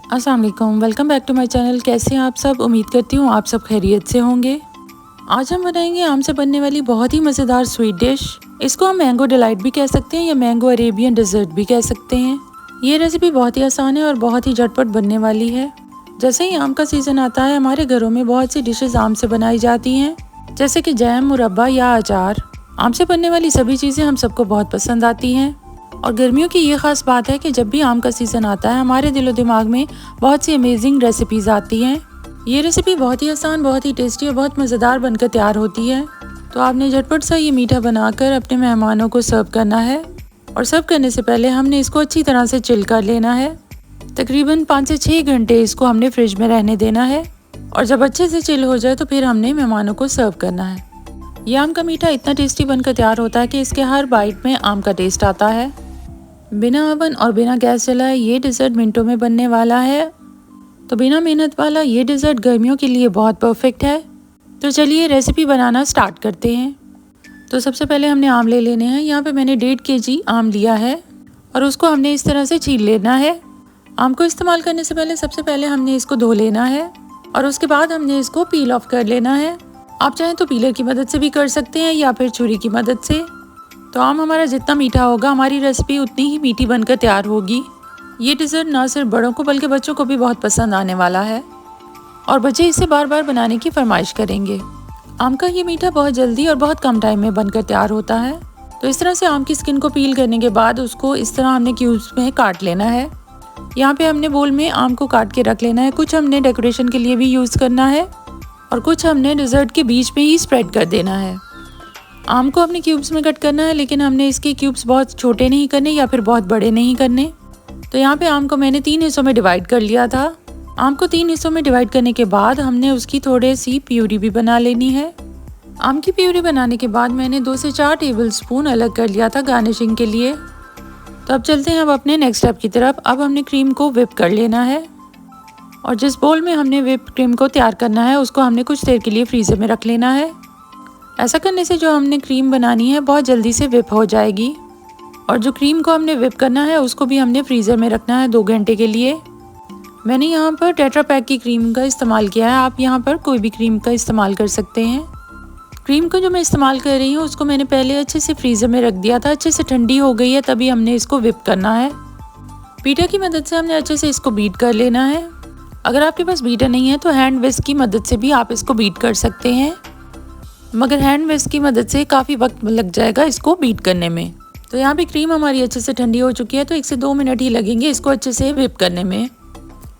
अस्सलाम वालेकुम, welcome back to my channel. कैसे हैं आप सब? उम्मीद करती हूँ आप सब खैरियत से होंगे। आज हम बनाएंगे आम से बनने वाली बहुत ही मज़ेदार स्वीट डिश। इसको हम मैंगो डिलाइट भी कह सकते हैं या मैंगो अरेबियन डिज़र्ट भी कह सकते हैं। ये रेसिपी बहुत ही आसान है और बहुत ही झटपट बनने वाली है। जैसे ही आम का सीज़न आता है हमारे घरों में बहुत सी डिशेस आम से बनाई जाती हैं, जैसे कि जैम, मुरब्बा या अचार। आम से बनने वाली सभी चीज़ें हम सबको बहुत पसंद आती हैं और गर्मियों की ये ख़ास बात है कि जब भी आम का सीज़न आता है हमारे दिलो दिमाग में बहुत सी अमेजिंग रेसिपीज़ आती हैं। ये रेसिपी बहुत ही आसान, बहुत ही टेस्टी और बहुत मज़ेदार बनकर तैयार होती है। तो आपने झटपट सा ये मीठा बनाकर अपने मेहमानों को सर्व करना है और सर्व करने से पहले हमने इसको अच्छी तरह से चिल कर लेना है। तकरीबन 5 से 6 घंटे इसको हमने फ्रिज में रहने देना है और जब अच्छे से चिल हो जाए तो फिर हमने मेहमानों को सर्व करना है। ये आम का मीठा इतना टेस्टी बनकर तैयार होता है कि इसके हर बाइट में आम का टेस्ट आता है। बिना ओवन और बिना गैस जलाए ये डिज़र्ट मिनटों में बनने वाला है। तो बिना मेहनत वाला ये डिज़र्ट गर्मियों के लिए बहुत परफेक्ट है। तो चलिए रेसिपी बनाना स्टार्ट करते हैं। तो सबसे पहले हमने आम ले लेने हैं। यहाँ पे मैंने 1.5 kg आम लिया है और उसको हमने इस तरह से छील लेना है। आम को इस्तेमाल करने से पहले सबसे पहले हमने इसको धो लेना है और उसके बाद हमने इसको पील ऑफ कर लेना है। आप चाहें तो पीलर की मदद से भी कर सकते हैं या फिर छुरी की मदद से। तो आम हमारा जितना मीठा होगा हमारी रेसिपी उतनी ही मीठी बनकर तैयार होगी। ये डिज़र्ट ना सिर्फ बड़ों को बल्कि बच्चों को भी बहुत पसंद आने वाला है और बच्चे इसे बार बार बनाने की फरमाइश करेंगे। आम का ये मीठा बहुत जल्दी और बहुत कम टाइम में बनकर तैयार होता है। तो इस तरह से आम की स्किन को पील करने के बाद उसको इस तरह हमने क्यूब्स में काट लेना है। यहाँ पे हमने बोल में आम को काट के रख लेना है। कुछ हमने डेकोरेशन के लिए भी यूज़ करना है और कुछ हमने डिज़र्ट के बीच में ही स्प्रेड कर देना है। आम को अपने क्यूब्स में कट करना है, लेकिन हमने इसके क्यूब्स बहुत छोटे नहीं करने या फिर बहुत बड़े नहीं करने। तो यहाँ पे आम को मैंने 3 हिस्सों में डिवाइड कर लिया था। आम को 3 हिस्सों में डिवाइड करने के बाद हमने उसकी थोड़ी सी प्यूरी भी बना लेनी है। आम की प्यूरी बनाने के बाद मैंने 2 से 4 टेबल स्पून अलग कर लिया था गार्निशिंग के लिए। तो अब चलते हैं अब अपने नेक्स्ट स्टेप की तरफ। अब हमने क्रीम को व्हिप कर लेना है और जिस बोल में हमने व्हिप क्रीम को तैयार करना है उसको हमने कुछ देर के लिए फ्रीज़र में रख लेना है। ऐसा करने से जो हमने क्रीम बनानी है बहुत जल्दी से व्हिप हो जाएगी और जो क्रीम को हमने व्हिप करना है उसको भी हमने फ्रीज़र में रखना है 2 घंटे के लिए। मैंने यहाँ पर टेट्रा पैक की क्रीम का इस्तेमाल किया है। आप यहाँ पर कोई भी क्रीम का इस्तेमाल कर सकते हैं। क्रीम को जो मैं इस्तेमाल कर रही हूँ उसको मैंने पहले अच्छे से फ्रीज़र में रख दिया था। अच्छे से ठंडी हो गई है तभी हमने इसको व्हिप करना है। बीटर की मदद से हमने अच्छे से इसको बीट कर लेना है। अगर आपके पास बीटर नहीं है तो हैंड विस्क की मदद से भी आप इसको बीट कर सकते हैं, मगर हैंड विस्क की मदद से काफ़ी वक्त लग जाएगा इसको बीट करने में। तो यहाँ पे क्रीम हमारी अच्छे से ठंडी हो चुकी है, तो 1 से 2 मिनट ही लगेंगे इसको अच्छे से व्हिप करने में।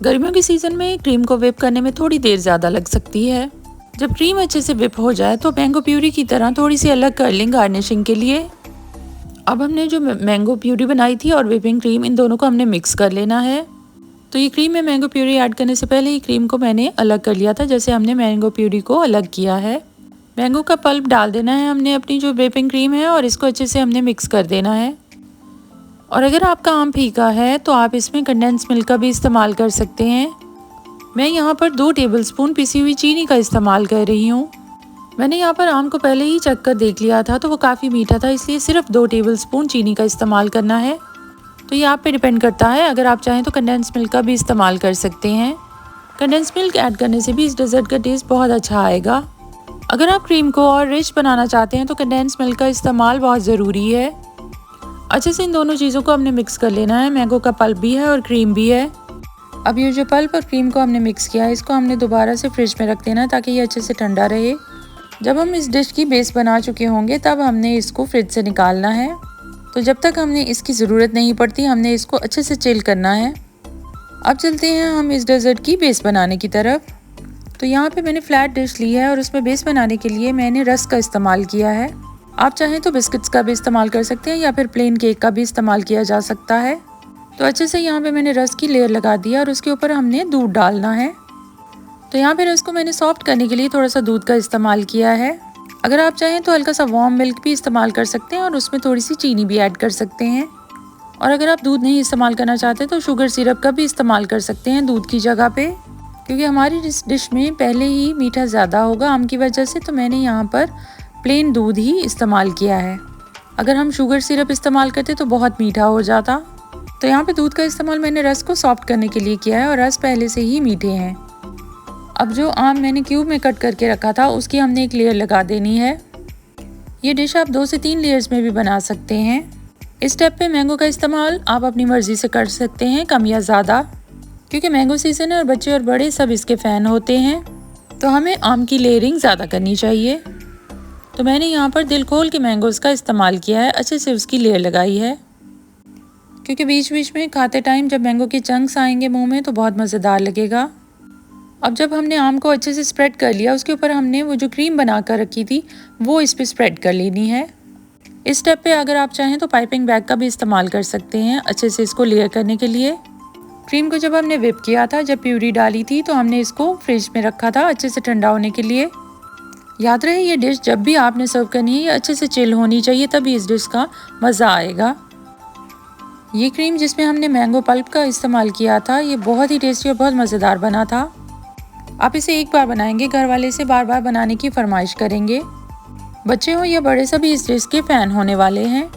गर्मियों के सीज़न में क्रीम को व्हिप करने में थोड़ी देर ज़्यादा लग सकती है। जब क्रीम अच्छे से व्हिप हो जाए तो मैंगो प्यूरी की तरह थोड़ी सी अलग कर लें गार्निशिंग के लिए। अब हमने जो मैंगो प्यूरी बनाई थी और व्हिपिंग क्रीम, इन दोनों को हमने मिक्स कर लेना है। तो ये क्रीम में मैंगो प्यूरी ऐड करने से पहले ही क्रीम को मैंने अलग कर लिया था, जैसे हमने मैंगो प्यूरी को अलग किया है। मैंगो का पल्प डाल देना है हमने अपनी जो व्हिपिंग क्रीम है और इसको अच्छे से हमने मिक्स कर देना है। और अगर आपका आम फीका है तो आप इसमें कंडेंस मिल्क का भी इस्तेमाल कर सकते हैं। मैं यहाँ पर 2 टेबलस्पून पिसी हुई चीनी का इस्तेमाल कर रही हूँ। मैंने यहाँ पर आम को पहले ही चख कर देख लिया था तो वो काफ़ी मीठा था, इसलिए सिर्फ 2 टेबलस्पून चीनी का इस्तेमाल करना है। तो ये आप पे डिपेंड करता है, अगर आप चाहें तो कंडेंस मिल्क का भी इस्तेमाल कर सकते हैं। कंडेंस मिल्क ऐड करने से भी इस डेजर्ट का टेस्ट बहुत अच्छा आएगा। अगर आप क्रीम को और रिच बनाना चाहते हैं तो कंडेंस मिल्क का इस्तेमाल बहुत ज़रूरी है। अच्छे से इन दोनों चीज़ों को हमने मिक्स कर लेना है। मैंगो का पल्प भी है और क्रीम भी है। अब ये जो पल्प और क्रीम को हमने मिक्स किया है इसको हमने दोबारा से फ्रिज में रख देना है ताकि ये अच्छे से ठंडा रहे। जब हम इस डिश की बेस बना चुके होंगे तब हमने इसको फ्रिज से निकालना है। तो जब तक हमने इसकी ज़रूरत नहीं पड़ती हमने इसको अच्छे से चिल करना है। अब चलते हैं हम इस डेजर्ट की बेस बनाने की तरफ। तो यहाँ पे मैंने फ्लैट डिश ली है और उसमें बेस बनाने के लिए मैंने रस्क का इस्तेमाल किया है। आप चाहें तो बिस्किट्स का भी इस्तेमाल कर सकते हैं या फिर प्लेन केक का भी इस्तेमाल किया जा सकता है। तो अच्छे से यहाँ पे मैंने रस्क की लेयर लगा दिया और उसके ऊपर हमने दूध डालना है। तो यहाँ पे रस्क को मैंने सॉफ्ट करने के लिए थोड़ा सा दूध का इस्तेमाल किया है। अगर आप चाहें तो हल्का सा वार्म मिल्क भी इस्तेमाल कर सकते हैं और उसमें थोड़ी सी चीनी भी ऐड कर सकते हैं। और अगर आप दूध नहीं इस्तेमाल करना चाहते तो शुगर सिरप का भी इस्तेमाल कर सकते हैं दूध की जगह पे, क्योंकि हमारी इस डिश में पहले ही मीठा ज़्यादा होगा आम की वजह से। तो मैंने यहाँ पर प्लेन दूध ही इस्तेमाल किया है। अगर हम शुगर सिरप इस्तेमाल करते तो बहुत मीठा हो जाता। तो यहाँ पे दूध का इस्तेमाल मैंने रस को सॉफ्ट करने के लिए किया है और रस पहले से ही मीठे हैं। अब जो आम मैंने क्यूब में कट करके रखा था उसकी हमने एक लेयर लगा देनी है। ये डिश आप 2 से 3 लेयर्स में भी बना सकते हैं। इस स्टेप पे मैंगो का इस्तेमाल आप अपनी मर्जी से कर सकते हैं, कम या ज़्यादा, क्योंकि मैंगो सीजन है और बच्चे और बड़े सब इसके फ़ैन होते हैं। तो हमें आम की लेयरिंग ज़्यादा करनी चाहिए। तो मैंने यहाँ पर दिल खोल के मैंगोज़ का इस्तेमाल किया है, अच्छे से उसकी लेयर लगाई है, क्योंकि बीच बीच में खाते टाइम जब मैंगो के चंक्स आएंगे मुंह में तो बहुत मज़ेदार लगेगा। अब जब हमने आम को अच्छे से स्प्रेड कर लिया, उसके ऊपर हमने वो जो क्रीम बना कर रखी थी वो इस पे स्प्रेड कर लेनी है। इस स्टेप पे अगर आप चाहें तो पाइपिंग बैग का भी इस्तेमाल कर सकते हैं अच्छे से इसको लेयर करने के लिए। क्रीम को जब हमने व्हिप किया था, जब प्यूरी डाली थी, तो हमने इसको फ्रिज में रखा था अच्छे से ठंडा होने के लिए। याद रहे ये डिश जब भी आपने सर्व करनी है ये अच्छे से चिल होनी चाहिए, तभी इस डिश का मज़ा आएगा। ये क्रीम जिसमें हमने मैंगो पल्प का इस्तेमाल किया था ये बहुत ही टेस्टी और बहुत मज़ेदार बना था। आप इसे एक बार बनाएंगे, घर वाले इसे बार बार बनाने की फरमाइश करेंगे। बच्चे हो या बड़े सभी इस डिश के फ़ैन होने वाले हैं।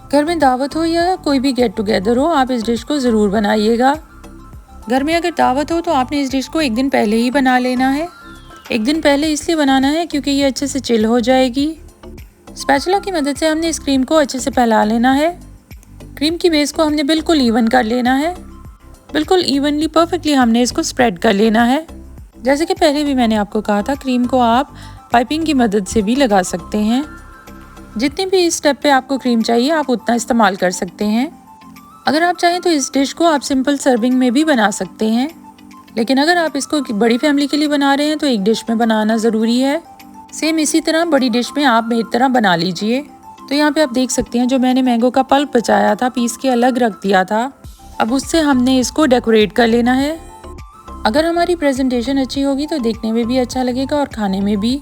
घर में दावत हो या कोई भी गेट टुगेदर हो, आप इस डिश को ज़रूर बनाइएगा। घर में अगर दावत हो तो आपने इस डिश को एक दिन पहले ही बना लेना है। एक दिन पहले इसलिए बनाना है क्योंकि ये अच्छे से चिल हो जाएगी। स्पैचुला की मदद से हमने इस क्रीम को अच्छे से फैला लेना है। क्रीम की बेस को हमने बिल्कुल इवन कर लेना है, बिल्कुल इवनली परफेक्टली हमने इसको स्प्रेड कर लेना है। जैसे कि पहले भी मैंने आपको कहा था, क्रीम को आप पाइपिंग की मदद से भी लगा सकते हैं। जितनी भी इस स्टेप पे आपको क्रीम चाहिए आप उतना इस्तेमाल कर सकते हैं। अगर आप चाहें तो इस डिश को आप सिंपल सर्विंग में भी बना सकते हैं, लेकिन अगर आप इसको बड़ी फैमिली के लिए बना रहे हैं तो एक डिश में बनाना ज़रूरी है। सेम इसी तरह बड़ी डिश में आप मेरी तरह बना लीजिए। तो यहाँ पे आप देख सकते हैं जो मैंने मैंगो का पल्प बचाया था, पीस के अलग रख दिया था, अब उससे हमने इसको डेकोरेट कर लेना है। अगर हमारी प्रेजेंटेशन अच्छी होगी तो देखने में भी अच्छा लगेगा और खाने में भी।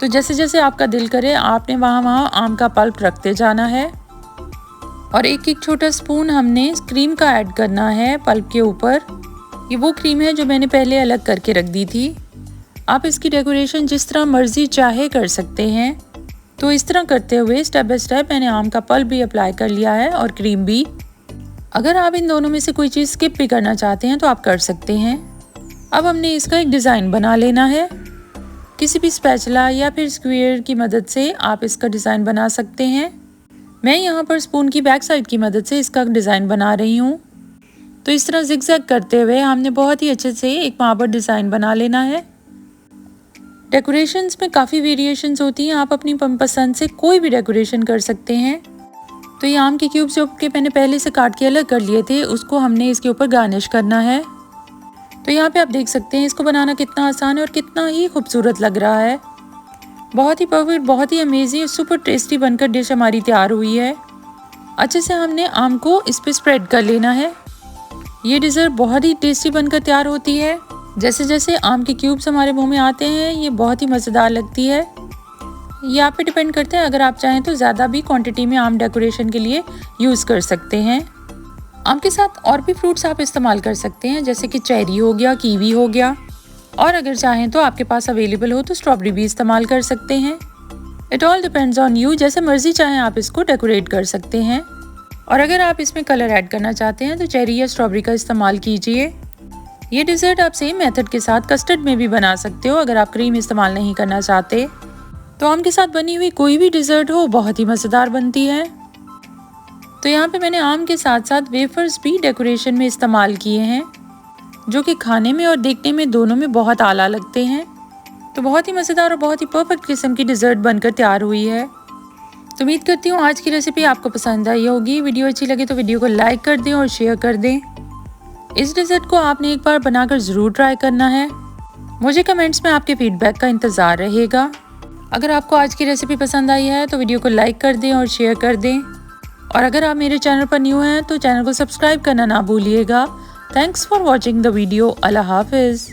तो जैसे जैसे आपका दिल करे आपने वहाँ आम का पल्प रखते जाना है और एक एक छोटा स्पून हमने क्रीम का ऐड करना है पल्प के ऊपर। ये वो क्रीम है जो मैंने पहले अलग करके रख दी थी। आप इसकी डेकोरेशन जिस तरह मर्जी चाहे कर सकते हैं। तो इस तरह करते हुए स्टेप बाय स्टेप मैंने आम का पल्प भी अप्लाई कर लिया है और क्रीम भी। अगर आप इन दोनों में से कोई चीज़ स्किप भी करना चाहते हैं तो आप कर सकते हैं। अब हमने इसका एक डिज़ाइन बना लेना है। किसी भी स्पैचुला या फिर स्क्वायर की मदद से आप इसका डिज़ाइन बना सकते हैं। मैं यहाँ पर स्पून की बैक साइड की मदद से इसका डिज़ाइन बना रही हूँ। तो इस तरह जिगजैग करते हुए हमने बहुत ही अच्छे से एक मार्बल डिज़ाइन बना लेना है। डेकोरेशंस में काफ़ी वेरिएशंस होती हैं, आप अपनी पसंद से कोई भी डेकोरेशन कर सकते हैं। तो ये आम के क्यूब्स जो कि मैंने पहले से काट के अलग कर लिए थे उसको हमने इसके ऊपर गार्निश करना है। तो यहाँ पे आप देख सकते हैं इसको बनाना कितना आसान है और कितना ही खूबसूरत लग रहा है। बहुत ही परफेक्ट, बहुत ही अमेजिंग, सुपर टेस्टी बनकर डिश हमारी तैयार हुई है। अच्छे से हमने आम को इस पर स्प्रेड कर लेना है। ये डिज़र्ट बहुत ही टेस्टी बनकर तैयार होती है। जैसे जैसे आम के क्यूब्स हमारे मुंह में आते हैं ये बहुत ही मज़ेदार लगती है। ये आप पे डिपेंड करते हैं, अगर आप चाहें तो ज़्यादा भी क्वांटिटी में आम डेकोरेशन के लिए यूज़ कर सकते हैं। आम के साथ और भी फ्रूट्स आप इस्तेमाल कर सकते हैं, जैसे कि चेरी हो गया, कीवी हो गया, और अगर चाहें तो आपके पास अवेलेबल हो तो स्ट्रॉबेरी भी इस्तेमाल कर सकते हैं। It all depends on you, जैसे मर्जी चाहें आप इसको डेकोरेट कर सकते हैं। और अगर आप इसमें कलर ऐड करना चाहते हैं तो चेरी या स्ट्रॉबेरी का इस्तेमाल कीजिए। ये डिज़र्ट आप सेम मेथड के साथ कस्टर्ड में भी बना सकते हो, अगर आप क्रीम इस्तेमाल नहीं करना चाहते। तो आम के साथ बनी हुई कोई भी डिज़र्ट हो बहुत ही मज़ेदार बनती है। तो यहाँ पे मैंने आम के साथ साथ वेफर्स भी डेकोरेशन में इस्तेमाल किए हैं, जो कि खाने में और देखने में दोनों में बहुत आला लगते हैं। तो बहुत ही मज़ेदार और बहुत ही परफेक्ट किस्म की डिज़र्ट बनकर तैयार हुई है। तो उम्मीद करती हूँ आज की रेसिपी आपको पसंद आई होगी। वीडियो अच्छी लगे तो वीडियो को लाइक कर दें और शेयर कर दें। इस डिज़र्ट को आपने एक बार बनाकर ज़रूर ट्राई करना है। मुझे कमेंट्स में आपके फीडबैक का इंतज़ार रहेगा। अगर आपको आज की रेसिपी पसंद आई है तो वीडियो को लाइक कर दें और शेयर कर दें। और अगर आप मेरे चैनल पर न्यू हैं तो चैनल को सब्सक्राइब करना ना भूलिएगा। Thanks for watching the video. अल्लाह हाफिज़।